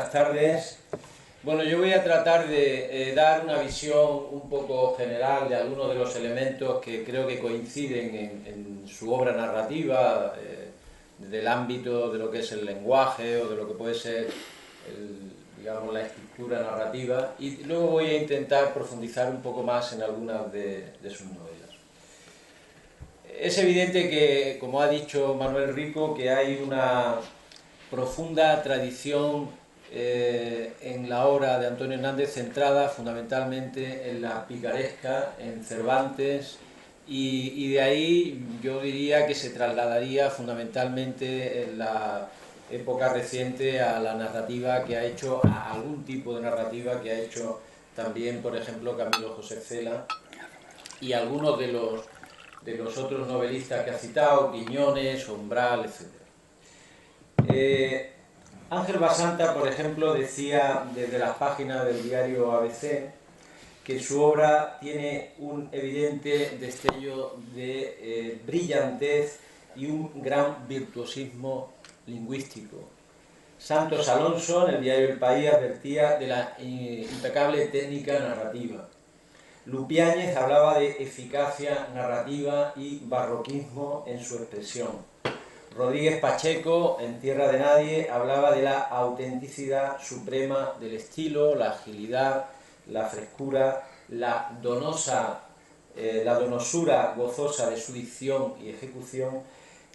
buenas tardes. Bueno, yo voy a tratar de dar una visión un poco general de algunos de los elementos que creo que coinciden en su obra narrativa, del ámbito de lo que es el lenguaje o de lo que puede ser, digamos, la estructura narrativa, y luego voy a intentar profundizar un poco más en algunas de sus novelas. Es evidente que, como ha dicho Manuel Rico, que hay una profunda tradición en la obra de Antonio Hernández centrada fundamentalmente en la picaresca, en Cervantes, y de ahí yo diría que se trasladaría fundamentalmente en la época reciente a la narrativa que ha hecho, a algún tipo de narrativa que ha hecho también, por ejemplo, Camilo José Cela y algunos de los otros novelistas que ha citado, Quiñones, Umbral, etc. Ángel Basanta, por ejemplo, decía desde las páginas del diario ABC que su obra tiene un evidente destello de brillantez y un gran virtuosismo lingüístico. Santos Alonso, en el diario El País, advertía de la impecable técnica narrativa. Lupiáñez hablaba de eficacia narrativa y barroquismo en su expresión. Rodríguez Pacheco, en Tierra de Nadie, hablaba de la autenticidad suprema del estilo, la agilidad, la frescura, la donosura gozosa de su dicción y ejecución.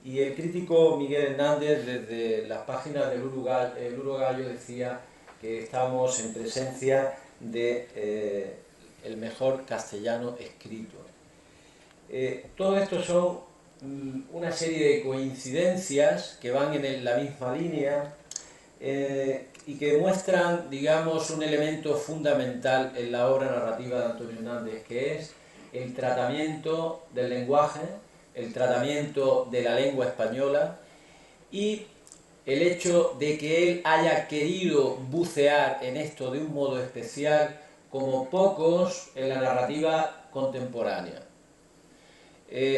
Y el crítico Miguel Hernández, desde las páginas del Uruguayo, decía que estamos en presencia de el mejor castellano escrito. Todo esto son una serie de coincidencias que van en la misma línea y que muestran, digamos, un elemento fundamental en la obra narrativa de Antonio Hernández, que es el tratamiento del lenguaje, el tratamiento de la lengua española y el hecho de que él haya querido bucear en esto de un modo especial como pocos en la narrativa contemporánea.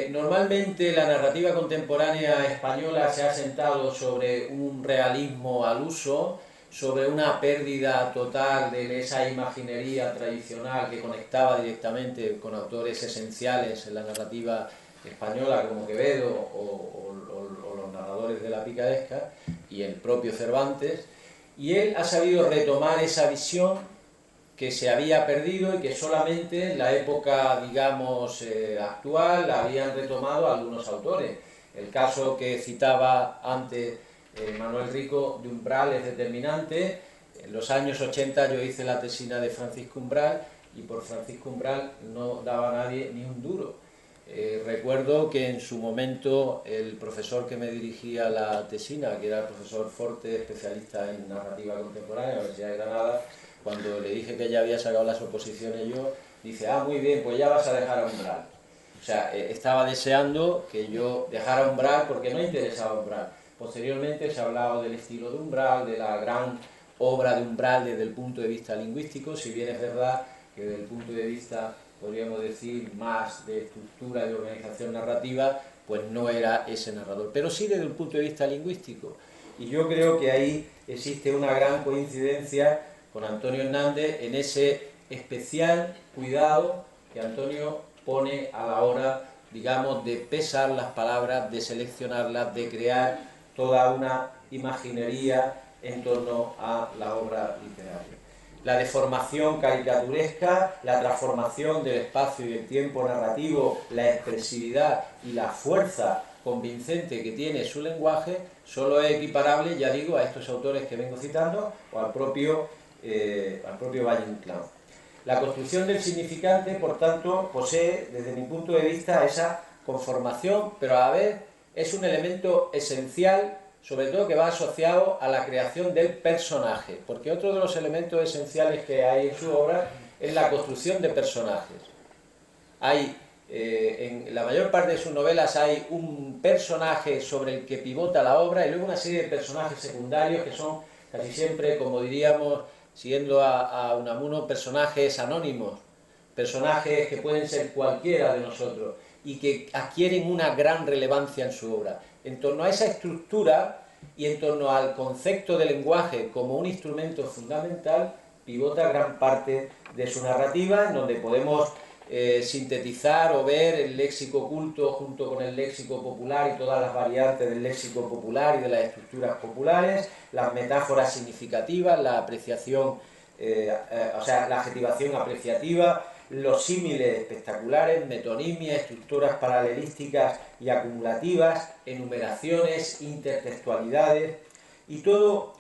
Normalmente la narrativa contemporánea española se ha sentado sobre un realismo al uso, sobre una pérdida total de esa imaginería tradicional que conectaba directamente con autores esenciales en la narrativa española como Quevedo o los narradores de la picaresca y el propio Cervantes, y él ha sabido retomar esa visión que se había perdido y que solamente en la época, digamos, actual la habían retomado algunos autores. El caso que citaba antes Manuel Rico de Umbral es determinante. En los años 80 yo hice la tesina de Francisco Umbral y por Francisco Umbral no daba a nadie ni un duro. Recuerdo que en su momento el profesor que me dirigía la tesina, que era el profesor Forte, especialista en narrativa contemporánea de la Universidad de Granada, cuando le dije que ya había sacado las oposiciones yo, dice, muy bien, pues ya vas a dejar a Umbral. O sea, estaba deseando que yo dejara Umbral porque no interesaba Umbral. Posteriormente se ha hablado del estilo de Umbral, de la gran obra de Umbral desde el punto de vista lingüístico, si bien es verdad que desde el punto de vista, podríamos decir, más de estructura y de organización narrativa, pues no era ese narrador, pero sí desde el punto de vista lingüístico. Y yo creo que ahí existe una gran coincidencia con Antonio Hernández en ese especial cuidado que Antonio pone a la hora, digamos, de pesar las palabras, de seleccionarlas, de crear toda una imaginería en torno a la obra literaria. La deformación caricaturesca, la transformación del espacio y el tiempo narrativo, la expresividad y la fuerza convincente que tiene su lenguaje, solo es equiparable, ya digo, a estos autores que vengo citando o al propio Valle Inclán. La construcción del significante, por tanto, posee, desde mi punto de vista, esa conformación, pero a la vez es un elemento esencial, sobre todo que va asociado a la creación del personaje, porque otro de los elementos esenciales que hay en su obra es la construcción de personajes. En la mayor parte de sus novelas hay un personaje sobre el que pivota la obra y luego una serie de personajes secundarios que son casi siempre, como diríamos, siguiendo a Unamuno, personajes anónimos, personajes que pueden ser cualquiera de nosotros y que adquieren una gran relevancia en su obra. En torno a esa estructura y en torno al concepto del lenguaje como un instrumento fundamental pivota gran parte de su narrativa, en donde podemos sintetizar o ver el léxico culto junto con el léxico popular y todas las variantes del léxico popular y de las estructuras populares, las metáforas significativas, la apreciación, o sea, la adjetivación apreciativa, los símiles espectaculares, metonimia, estructuras paralelísticas y acumulativas, enumeraciones, intertextualidades y toda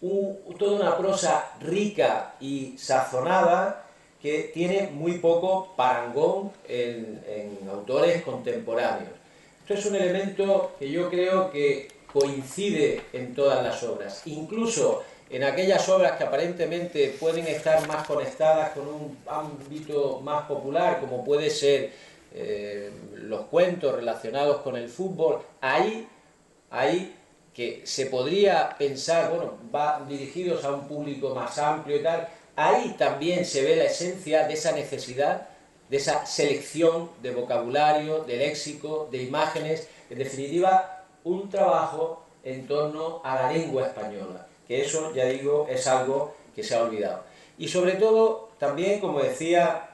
una prosa rica y sazonada que tiene muy poco parangón en autores contemporáneos. Esto es un elemento que yo creo que coincide en todas las obras, incluso en aquellas obras que aparentemente pueden estar más conectadas con un ámbito más popular, como puede ser los cuentos relacionados con el fútbol, ahí que se podría pensar, bueno, va dirigidos a un público más amplio y tal, ahí también se ve la esencia de esa necesidad, de esa selección de vocabulario, de léxico, de imágenes, en definitiva, un trabajo en torno a la lengua española, que eso, ya digo, es algo que se ha olvidado. Y sobre todo, también, como decía,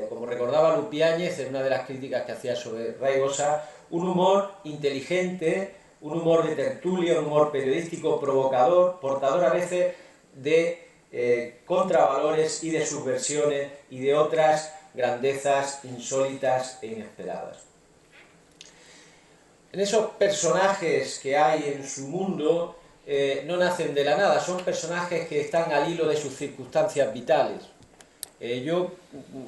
como recordaba Lupiáñez en una de las críticas que hacía sobre Raigosa, un humor inteligente, un humor de tertulia, un humor periodístico provocador, portador a veces de contravalores y de subversiones y de otras grandezas insólitas e inesperadas. En esos personajes que hay en su mundo no nacen de la nada, son personajes que están al hilo de sus circunstancias vitales. Yo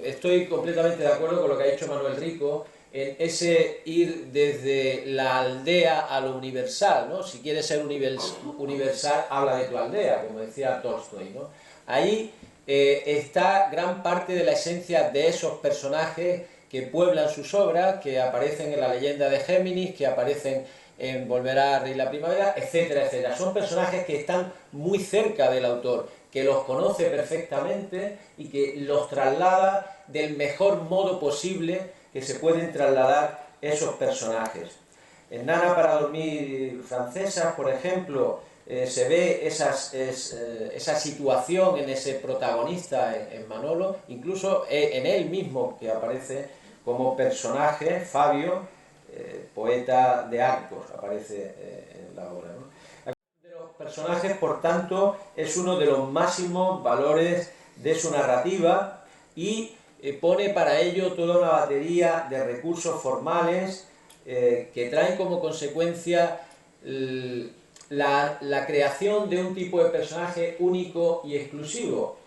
estoy completamente de acuerdo con lo que ha dicho Manuel Rico en ese ir desde la aldea a lo universal, ¿no? Si quieres ser universal, habla de tu aldea, como decía Tolstoy, ¿no? Ahí está gran parte de la esencia de esos personajes que pueblan sus obras, que aparecen en la leyenda de Géminis, que aparecen en Volverá a reír la primavera, etcétera, etcétera. Son personajes que están muy cerca del autor, que los conoce perfectamente y que los traslada del mejor modo posible que se pueden trasladar esos personajes. En Nana para dormir francesa, por ejemplo, se ve esa situación en ese protagonista, en Manolo, incluso en él mismo, que aparece como personaje, Fabio, poeta de Arcos, aparece en la obra, ¿no? De los personajes, por tanto, es uno de los máximos valores de su narrativa y pone para ello toda una batería de recursos formales que traen como consecuencia la creación de un tipo de personaje único y exclusivo.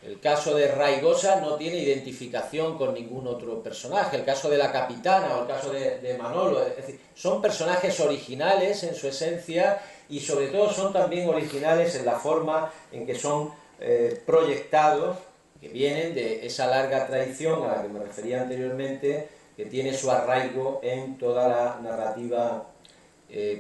El caso de Raigosa no tiene identificación con ningún otro personaje, el caso de la capitana o el caso de Manolo, es decir, son personajes originales en su esencia y sobre todo son también originales en la forma en que son proyectados, que vienen de esa larga tradición a la que me refería anteriormente, que tiene su arraigo en toda la narrativa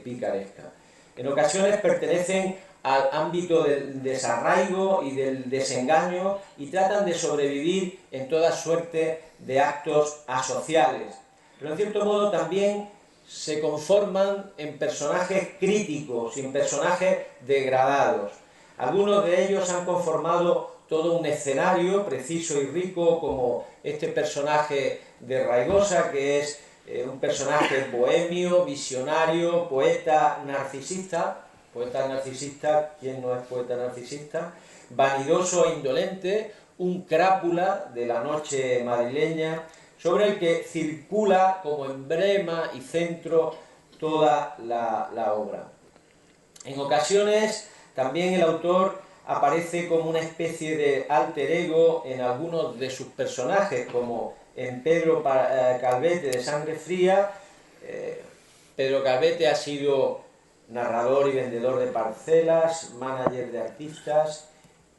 picaresca. En ocasiones pertenecen al ámbito del desarraigo y del desengaño y tratan de sobrevivir en toda suerte de actos asociales. Pero en cierto modo también se conforman en personajes críticos y en personajes degradados. Algunos de ellos han conformado todo un escenario preciso y rico, como este personaje de Raigosa, que es un personaje bohemio, visionario, poeta narcisista. Poeta narcisista, ¿quién no es poeta narcisista? Vanidoso e indolente, un crápula de la noche madrileña, sobre el que circula como emblema y centro toda la obra. En ocasiones también el autor aparece como una especie de alter ego en algunos de sus personajes, como en Pedro Calvete de Sangre Fría. Pedro Calvete ha sido narrador y vendedor de parcelas, manager de artistas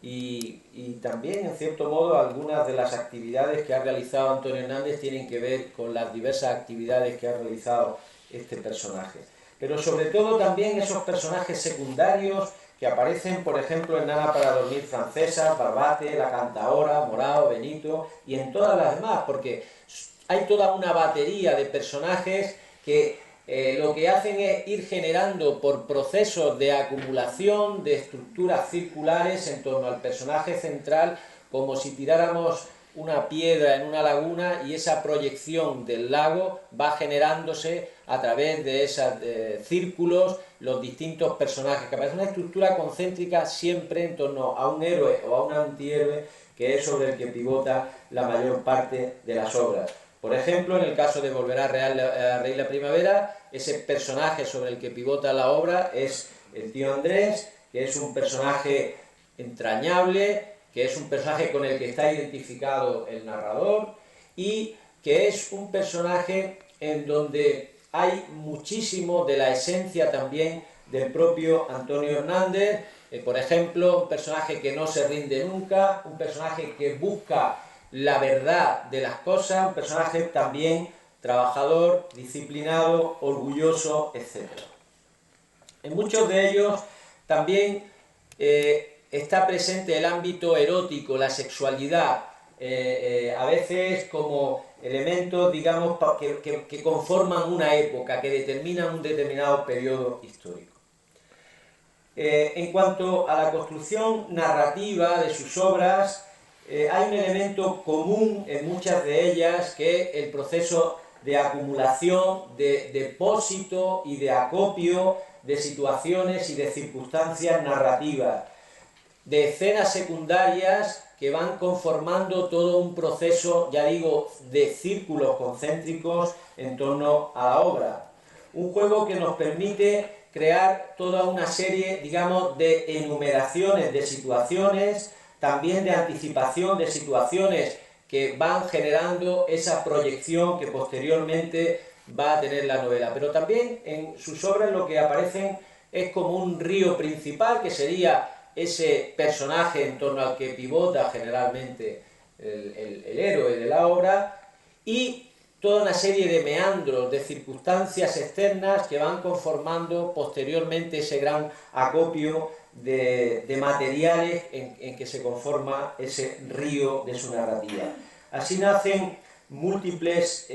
y también, en cierto modo, algunas de las actividades que ha realizado Antonio Hernández tienen que ver con las diversas actividades que ha realizado este personaje. Pero sobre todo también esos personajes secundarios que aparecen, por ejemplo, en Nana para dormir francesa, Barbate, La Cantaora, Morao, Benito y en todas las demás, porque hay toda una batería de personajes que lo que hacen es ir generando por procesos de acumulación de estructuras circulares en torno al personaje central, como si tiráramos una piedra en una laguna y esa proyección del lago va generándose a través de esos círculos los distintos personajes, que aparece una estructura concéntrica siempre en torno a un héroe o a un antihéroe, que es sobre el que pivota la mayor parte de las obras. Por ejemplo, en el caso de Volver a reír la primavera, ese personaje sobre el que pivota la obra es el tío Andrés, que es un personaje entrañable, que es un personaje con el que está identificado el narrador y que es un personaje en donde hay muchísimo de la esencia también del propio Antonio Hernández. Por ejemplo, un personaje que no se rinde nunca, un personaje que busca la verdad de las cosas, un personaje también trabajador, disciplinado, orgulloso, etc. En muchos de ellos también está presente el ámbito erótico, la sexualidad, a veces como elementos, digamos, que conforman una época, que determinan un determinado periodo histórico. En cuanto a la construcción narrativa de sus obras, hay un elemento común en muchas de ellas, que es el proceso de acumulación, de depósito y de acopio de situaciones y de circunstancias narrativas, de escenas secundarias que van conformando todo un proceso, ya digo, de círculos concéntricos en torno a la obra. Un juego que nos permite crear toda una serie, digamos, de enumeraciones de situaciones, también de anticipación de situaciones que van generando esa proyección que posteriormente va a tener la novela. Pero también en sus obras lo que aparecen es como un río principal, que sería ese personaje en torno al que pivota generalmente el héroe de la obra, y toda una serie de meandros, de circunstancias externas que van conformando posteriormente ese gran acopio de materiales en que se conforma ese río de su narrativa. Así nacen múltiples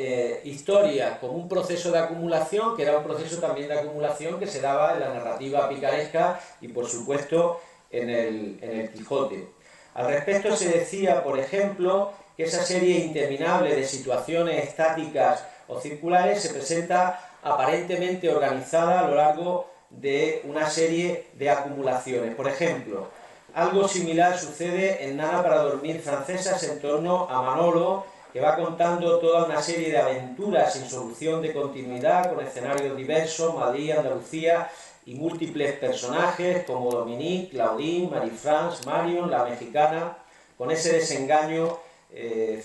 historias, como un proceso de acumulación, que era un proceso también de acumulación que se daba en la narrativa picaresca y, por supuesto, en el Quijote. Al respecto se decía, por ejemplo, que esa serie interminable de situaciones estáticas o circulares se presenta aparentemente organizada a lo largo de una serie de acumulaciones. Por ejemplo, algo similar sucede en Nada para dormir francesas en torno a Manolo, que va contando toda una serie de aventuras sin solución de continuidad, con escenarios diversos, Madrid, Andalucía, y múltiples personajes como Dominique, Claudine, Marie-France, Marion, la mexicana, con ese desengaño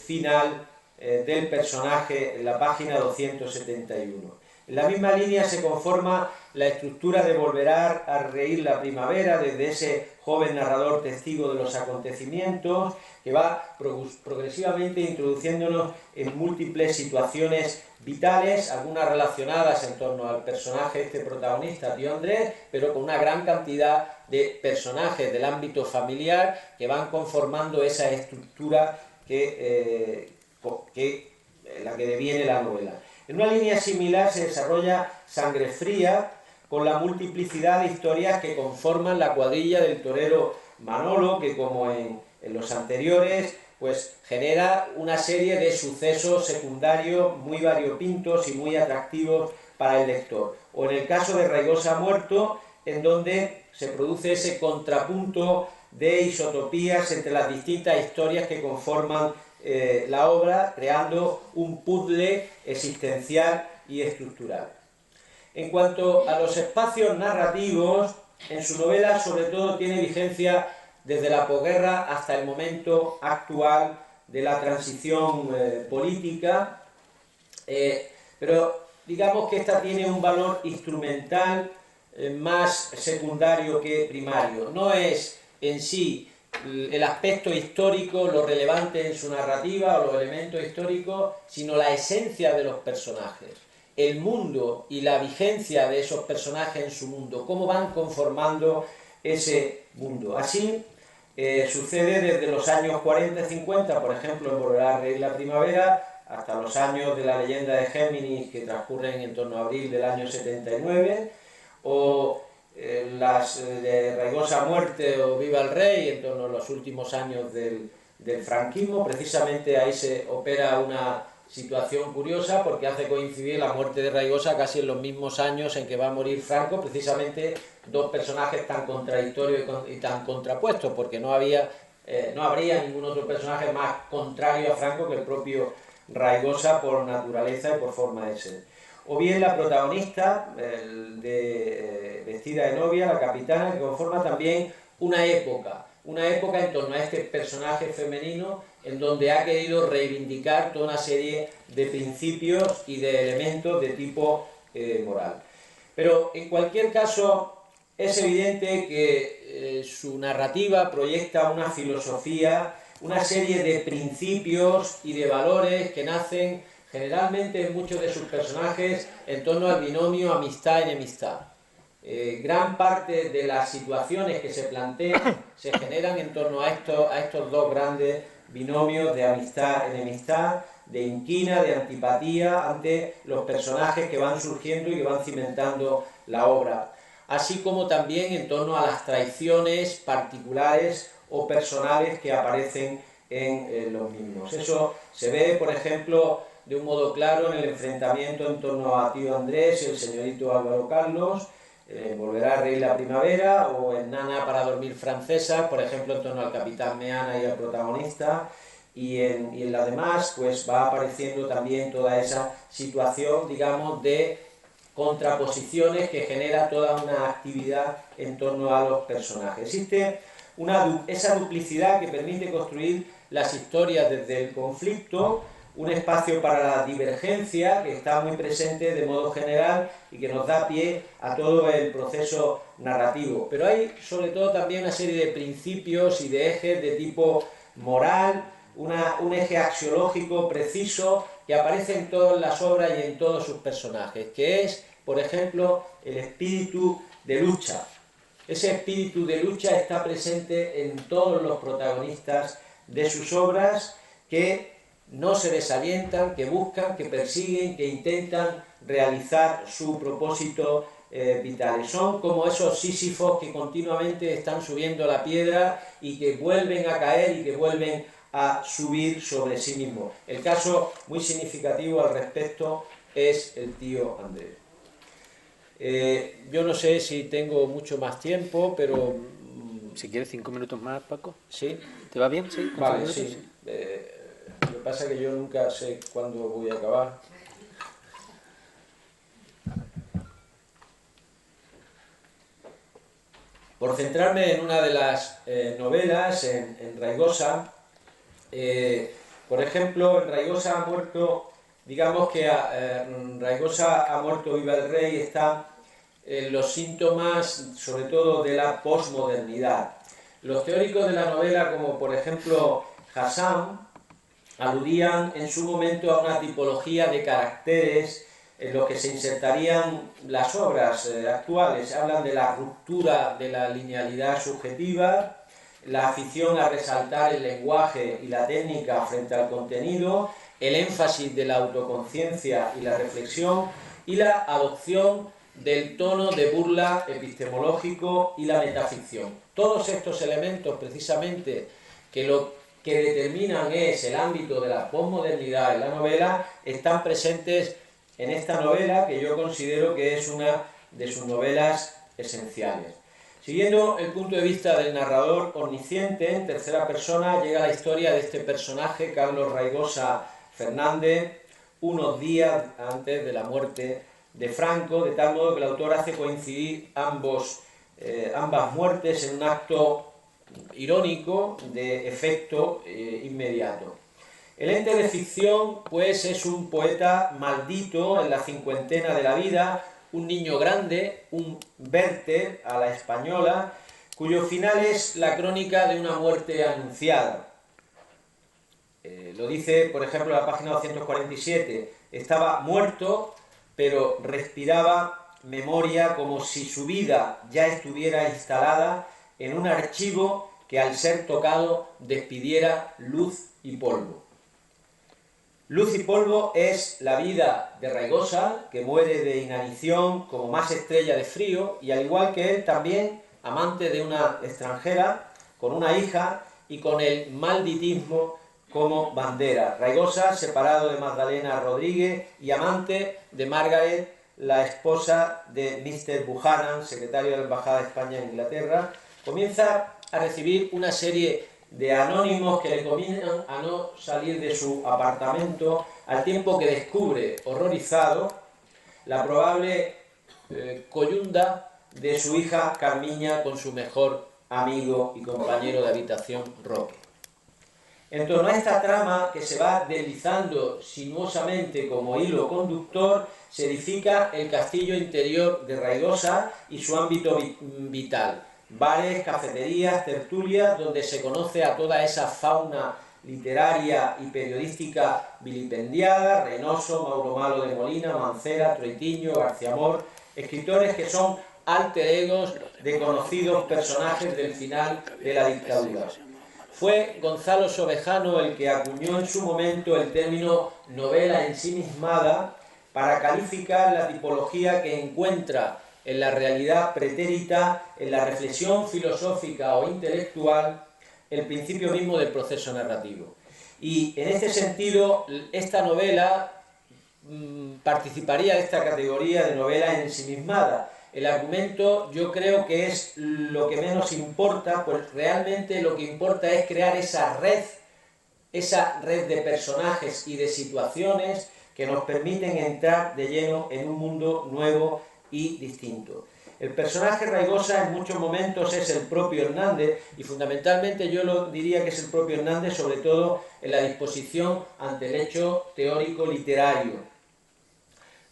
final del personaje en la página 271. En la misma línea se conforma la estructura de Volver a reír la primavera, desde ese joven narrador testigo de los acontecimientos, que va progresivamente introduciéndonos en múltiples situaciones vitales, algunas relacionadas en torno al personaje este protagonista, tío Andrés, pero con una gran cantidad de personajes del ámbito familiar que van conformando esa estructura la que deviene la novela. En una línea similar se desarrolla Sangre Fría, con la multiplicidad de historias que conforman la cuadrilla del torero Manolo, que como en los anteriores, pues genera una serie de sucesos secundarios muy variopintos y muy atractivos para el lector. O en el caso de Raigosa Muerto, en donde se produce ese contrapunto de isotopías entre las distintas historias que conforman la obra, creando un puzzle existencial y estructural. En cuanto a los espacios narrativos, en su novela sobre todo tiene vigencia desde la posguerra hasta el momento actual de la transición política, pero digamos que esta tiene un valor instrumental más secundario que primario. No es en sí el aspecto histórico lo relevante en su narrativa o los elementos históricos, sino la esencia de los personajes, el mundo y la vigencia de esos personajes en su mundo, cómo van conformando ese mundo. Así sucede desde los años 40 y 50, por ejemplo, en Volver a reír la primavera, hasta los años de la leyenda de Géminis, que transcurren en torno a abril del año 79, o las de Raigosa Muerte o Viva el Rey, en torno a los últimos años del franquismo. Precisamente ahí se opera una situación curiosa, porque hace coincidir la muerte de Raigosa casi en los mismos años en que va a morir Franco, precisamente dos personajes tan contradictorios y tan contrapuestos, porque no habría ningún otro personaje más contrario a Franco que el propio Raigosa por naturaleza y por forma de ser. O bien la protagonista, vestida de novia, la capitana, que conforma también una época en torno a este personaje femenino, en donde ha querido reivindicar toda una serie de principios y de elementos de tipo moral. Pero en cualquier caso es evidente que su narrativa proyecta una filosofía, una serie de principios y de valores que nacen generalmente en muchos de sus personajes en torno al binomio amistad-enemistad. Gran parte de las situaciones que se plantean se generan en torno a estos dos grandes binomios de amistad-enemistad, de inquina, de antipatía ante los personajes que van surgiendo y que van cimentando la obra, así como también en torno a las traiciones particulares o personales que aparecen en los mismos. Eso se ve, por ejemplo, de un modo claro en el enfrentamiento en torno a Tío Andrés y el señorito Álvaro Carlos, Volverá a reír la primavera, o en Nana para dormir francesa, por ejemplo, en torno al capitán Meana y al protagonista, y en las demás pues va apareciendo también toda esa situación, digamos, de contraposiciones que genera toda una actividad en torno a los personajes. Existe esa duplicidad que permite construir las historias desde el conflicto, un espacio para la divergencia que está muy presente de modo general y que nos da pie a todo el proceso narrativo. Pero hay sobre todo también una serie de principios y de ejes de tipo moral, un eje axiológico preciso que aparece en todas las obras y en todos sus personajes, que es, por ejemplo, el espíritu de lucha. Ese espíritu de lucha está presente en todos los protagonistas de sus obras, que no se desalientan, que buscan, que persiguen, que intentan realizar su propósito vital. Son como esos sísifos que continuamente están subiendo la piedra y que vuelven a caer y que vuelven a subir sobre sí mismos. El caso muy significativo al respecto es el tío Andrés. Yo no sé si tengo mucho más tiempo, pero... Si quieres 5 minutos más, Paco. ¿Sí? ¿Te va bien? Sí. Vale, sí. Lo que pasa es que yo nunca sé cuándo voy a acabar. Por centrarme en una de las novelas, en Raigosa, por ejemplo, en Raigosa ha muerto, digamos que Raigosa ha muerto, viva el rey, está en los síntomas, sobre todo, de la posmodernidad. Los teóricos de la novela, como por ejemplo Hassan, aludían en su momento a una tipología de caracteres en los que se insertarían las obras actuales. Hablan de la ruptura de la linealidad subjetiva, la afición a resaltar el lenguaje y la técnica frente al contenido, el énfasis de la autoconciencia y la reflexión, y la adopción del tono de burla epistemológico y la metaficción. Todos estos elementos, precisamente, que lo que determinan es el ámbito de la posmodernidad en la novela, están presentes en esta novela, que yo considero que es una de sus novelas esenciales. Siguiendo el punto de vista del narrador omnisciente, en tercera persona, llega la historia de este personaje, Carlos Raigosa Fernández, unos días antes de la muerte de Franco, de tal modo que el autor hace coincidir ambas muertes en un acto irónico de efecto inmediato. El ente de ficción, pues, es un poeta maldito en la cincuentena de la vida, un niño grande, un Werther a la española, cuyo final es la crónica de una muerte anunciada. Lo dice, por ejemplo, en la página 247, estaba muerto, pero respiraba memoria como si su vida ya estuviera instalada en un archivo que al ser tocado despidiera luz y polvo. Luz y polvo es la vida de Raigosa, que muere de inanición como más estrella de frío, y al igual que él también amante de una extranjera, con una hija y con el malditismo como bandera. Raigosa, separado de Magdalena Rodríguez y amante de Margaret, la esposa de Mr. Buchanan, secretario de la Embajada de España en Inglaterra, comienza a recibir una serie de anónimos que le comienzan a no salir de su apartamento, al tiempo que descubre, horrorizado, la probable coyunda de su hija Carmiña con su mejor amigo y compañero de habitación, Roque. En torno a esta trama, que se va deslizando sinuosamente como hilo conductor, se edifica el castillo interior de Raigosa y su ámbito vital. Bares, cafeterías, tertulias, donde se conoce a toda esa fauna literaria y periodística vilipendiada: Reynoso, Mauro Malo de Molina, Mancera, Troitiño, García Mor, escritores que son alter egos de conocidos personajes del final de la dictadura. Fue Gonzalo Sobejano el que acuñó en su momento el término novela ensimismada para calificar la tipología que encuentra en la realidad pretérita, en la reflexión filosófica o intelectual, el principio mismo del proceso narrativo. Y en este sentido, esta novela participaría de esta categoría de novela ensimismada. El argumento, yo creo que es lo que menos importa, pues realmente lo que importa es crear esa red de personajes y de situaciones que nos permiten entrar de lleno en un mundo nuevo y distinto. El personaje Raigosa en muchos momentos es el propio Hernández, y fundamentalmente yo lo diría que es el propio Hernández, sobre todo en la disposición ante el hecho teórico literario.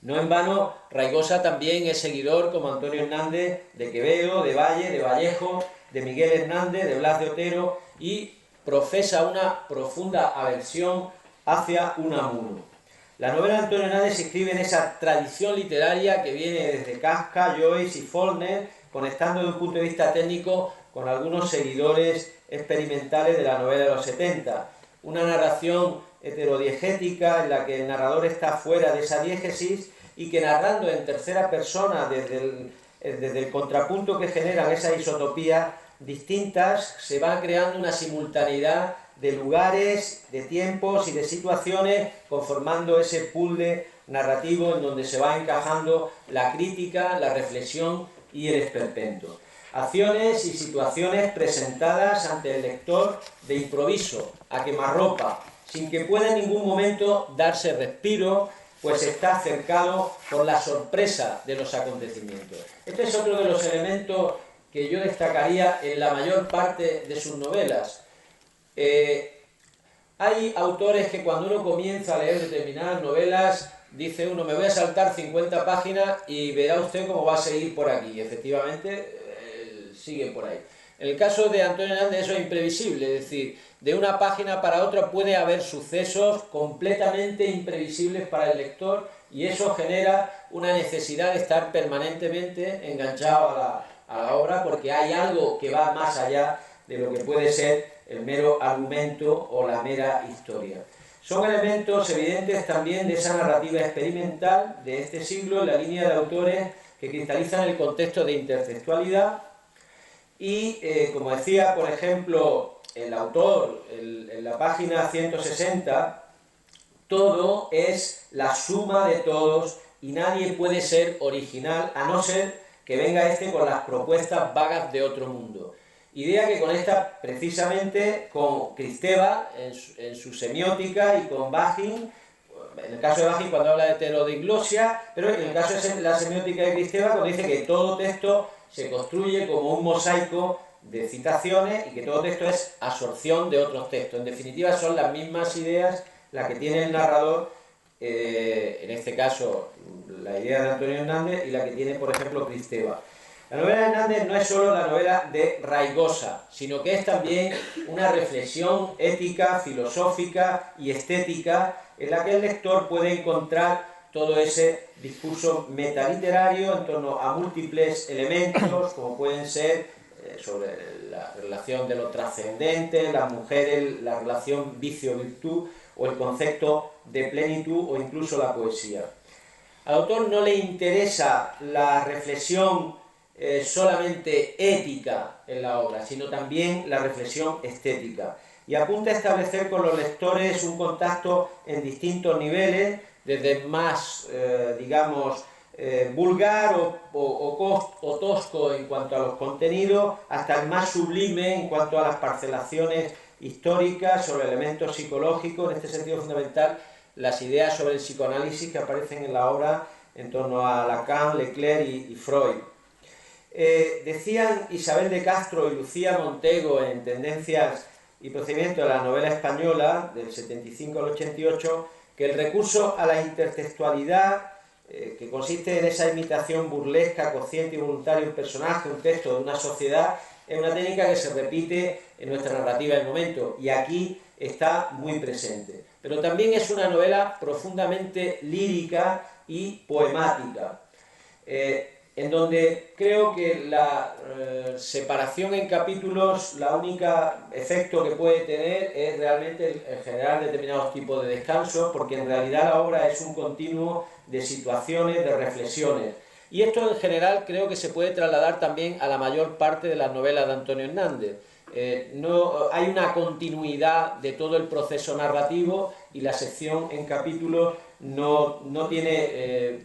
No en vano, Raigosa también es seguidor, como Antonio Hernández, de Quevedo, de Valle, de Vallejo, de Miguel Hernández, de Blas de Otero, y profesa una profunda aversión hacia Unamuno. La novela de Antonio Hernández se escribe en esa tradición literaria que viene desde Kafka, Joyce y Faulkner, conectando desde un punto de vista técnico con algunos seguidores experimentales de la novela de los 70. Una narración heterodiegética en la que el narrador está fuera de esa diégesis y que, narrando en tercera persona desde el contrapunto que generan esas isotopías distintas, se va creando una simultaneidad de lugares, de tiempos y de situaciones, conformando ese puzzle narrativo en donde se va encajando la crítica, la reflexión y el esperpento. Acciones y situaciones presentadas ante el lector de improviso, a quemarropa, sin que pueda en ningún momento darse respiro, pues está cercado por la sorpresa de los acontecimientos. Este es otro de los elementos que yo destacaría en la mayor parte de sus novelas. Hay autores que cuando uno comienza a leer determinadas novelas, dice uno, me voy a saltar 50 páginas y verá usted cómo va a seguir por aquí. Y efectivamente, sigue por ahí. En el caso de Antonio Hernández eso es imprevisible, es decir, de una página para otra puede haber sucesos completamente imprevisibles para el lector, y eso genera una necesidad de estar permanentemente enganchado a la obra, porque hay algo que va más allá de lo que puede ser el mero argumento o la mera historia. Son elementos evidentes también de esa narrativa experimental de este siglo en la línea de autores que cristalizan el contexto de intertextualidad y, como decía, por ejemplo, el autor en la página 160, todo es la suma de todos y nadie puede ser original a no ser que venga este con las propuestas vagas de otro mundo. Idea que conecta precisamente con Kristeva en su semiótica y con Bachin, en el caso de Bachin cuando habla de heterodiglosia, pero en el caso de la semiótica de Kristeva cuando dice que todo texto se construye como un mosaico de citaciones y que todo texto es absorción de otros textos. En definitiva son las mismas ideas las que tiene el narrador, en este caso la idea de Antonio Hernández, y la que tiene, por ejemplo, Kristeva. La novela de Hernández no es solo la novela de Raigosa, sino que es también una reflexión ética, filosófica y estética en la que el lector puede encontrar todo ese discurso metaliterario en torno a múltiples elementos, como pueden ser sobre la relación de lo trascendente, las mujeres, la relación vicio-virtud o el concepto de plenitud o incluso la poesía. Al autor no le interesa la reflexión solamente ética en la obra, sino también la reflexión estética. Y apunta a establecer con los lectores un contacto en distintos niveles, desde el más, digamos, vulgar o tosco en cuanto a los contenidos, hasta el más sublime en cuanto a las parcelaciones históricas sobre elementos psicológicos. En este sentido fundamental, las ideas sobre el psicoanálisis que aparecen en la obra en torno a Lacan, Leclerc y Freud. Decían Isabel de Castro y Lucía Montego en Tendencias y Procedimientos de la novela española, del 75 al 88, que el recurso a la intertextualidad, que consiste en esa imitación burlesca, consciente y voluntaria de un personaje, un texto de una sociedad, es una técnica que se repite en nuestra narrativa del momento, y aquí está muy presente. Pero también es una novela profundamente lírica y poemática, en donde creo que la separación en capítulos, la única efecto que puede tener es realmente el generar determinados tipos de descansos, porque en realidad la obra es un continuo de situaciones, de reflexiones. Y esto en general creo que se puede trasladar también a la mayor parte de las novelas de Antonio Hernández. No hay una continuidad de todo el proceso narrativo, y la sección en capítulos no tiene,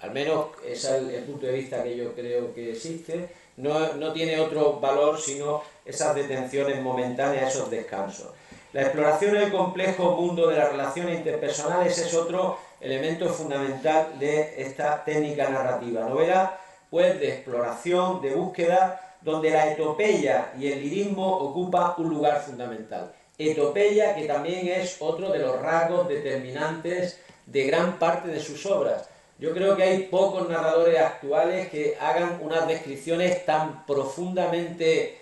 al menos ese es el punto de vista que yo creo que existe, no tiene otro valor sino esas detenciones momentáneas, esos descansos. La exploración del complejo mundo de las relaciones interpersonales es otro elemento fundamental de esta técnica narrativa. Novela, pues, de exploración, de búsqueda, donde la etopeya y el lirismo ocupa un lugar fundamental. Etopeya, que también es otro de los rasgos determinantes de gran parte de sus obras. Yo creo que hay pocos narradores actuales que hagan unas descripciones tan profundamente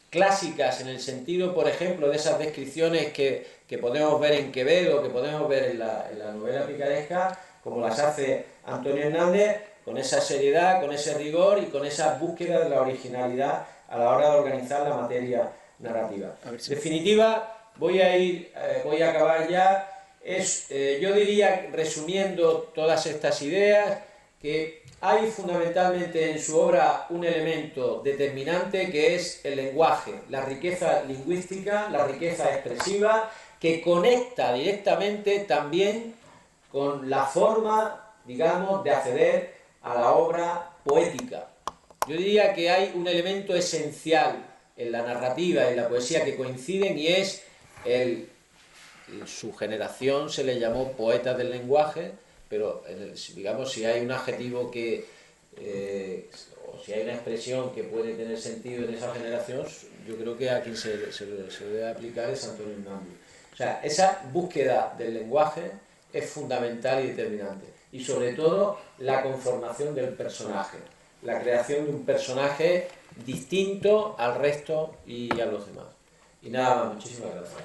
clásicas, en el sentido, por ejemplo, de esas descripciones que podemos ver en Quevedo, que podemos ver en la novela picaresca, como las hace Antonio Hernández, con esa seriedad, con ese rigor y con esa búsqueda de la originalidad a la hora de organizar la materia narrativa. En definitiva, voy a acabar ya. Yo diría, resumiendo todas estas ideas, que hay fundamentalmente en su obra un elemento determinante, que es el lenguaje, la riqueza lingüística, la riqueza expresiva, que conecta directamente también con la forma, digamos, de acceder a la obra poética. Yo diría que hay un elemento esencial en la narrativa, en la poesía, que coinciden, y es su generación se le llamó poetas del lenguaje, pero digamos, si hay un adjetivo o si hay una expresión que puede tener sentido en esa generación, yo creo que a quien se debe aplicar es Antonio Hernández. O sea, esa búsqueda del lenguaje es fundamental y determinante, y sobre todo la conformación del personaje, la creación de un personaje distinto al resto y a los demás. Y nada más, muchísimas gracias.